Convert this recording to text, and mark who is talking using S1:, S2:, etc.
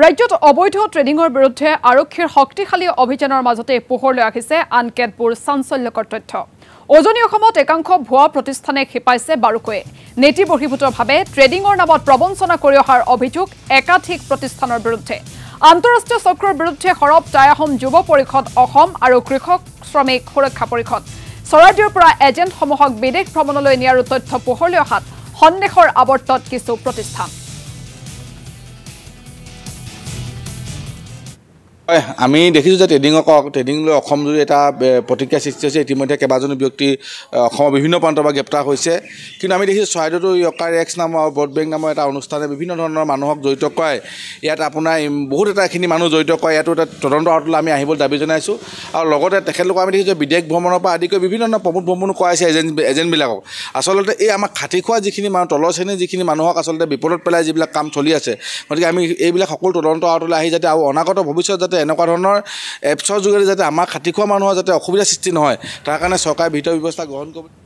S1: ৰাজ্যত অবৈধ ট্ৰেডিংৰ বিৰুদ্ধে আৰক্ষীৰ শক্তিশালী অভিযানৰ মাজতে পোহৰলৈ আহিছে আন কেতবোৰ চাঞ্চল্যকৰ তথ্য। উজনি অসমত একাংশ ভুৱা প্ৰতিষ্ঠানে খেপাইছে বাৰুকৈয়ে। নীতি বহিৰ্ভূতভাৱে ট্ৰেডিংৰ নামত প্ৰবঞ্চনা কৰি অহাৰ অভিযোগ একাধিক প্ৰতিষ্ঠানৰ বিৰুদ্ধে। আন্তঃৰাষ্ট্ৰীয় চক্ৰৰ বিৰুদ্ধে সৰব টাই-আহোম যুৱ পৰিষদ অসম আৰু কৃষক শ্ৰমিক সুৰক্ষা পৰিষদ। চৰাইদেউৰ পৰা এজেণ্টসমূহক বিদেশ ভ্ৰমণলৈ নিয়াৰো তথ্য পোহৰলৈ অহাত সন্দেহৰ আৱৰ্তত কিছু প্ৰতিষ্ঠান।
S2: আমি দেখিছোঁ যে ট্ৰেডিং লৈ অসম জুৰি এটা প্ৰতিক্ৰিয়া সৃষ্টি হৈছে। ইতিমধ্যে কেইবাজনো ব্যক্তি অসমৰ বিভিন্ন প্ৰান্তৰ পৰা গ্ৰেপ্তাৰ হৈছে। কিন্তু আমি দেখিছোঁ চৰাইদেউতো য়কাৰ এক্স নামৰ ভোট বেংক নামৰ এটা অনুষ্ঠানে বিভিন্ন ধৰণৰ মানুহক জড়িত কৰায়। ইয়াত আপোনাৰ বহুত এটাখিনি মানুহ জড়িত কৰায়। ইয়াতো এটা তদন্ত আঁতৰলৈ আমি আহিবলৈ দাবী জনাইছোঁ। আৰু লগতে তেখেতলোকক আমি দেখিছোঁ যে বিদেশ ভ্ৰমণৰ পৰা আদি কৰি বিভিন্ন ধৰণৰ প্ৰমোদ ভ্ৰমণো কৰাইছে এজেণ্টবিলাকক। আচলতে এই আমাৰ খাটি খোৱা যিখিনি মানুহ তলৰ শ্ৰেণীৰ যিখিনি মানুহক আচলতে বিপদত পেলাই যিবিলাক কাম চলি আছে, গতিকে আমি এইবিলাক সকলো তদন্ত আঁতৰলৈ আহি যাতে আৰু অনাগত ভৱিষ্যত যাতে এনেকুৱা ধৰণৰ এপছৰ যোগেদি যাতে আমাৰ খাটি খোৱা মানুহৰ যাতে অসুবিধাৰ সৃষ্টি নহয়, তাৰ কাৰণে চৰকাৰে বিহিত ব্যৱস্থা গ্ৰহণ কৰিব।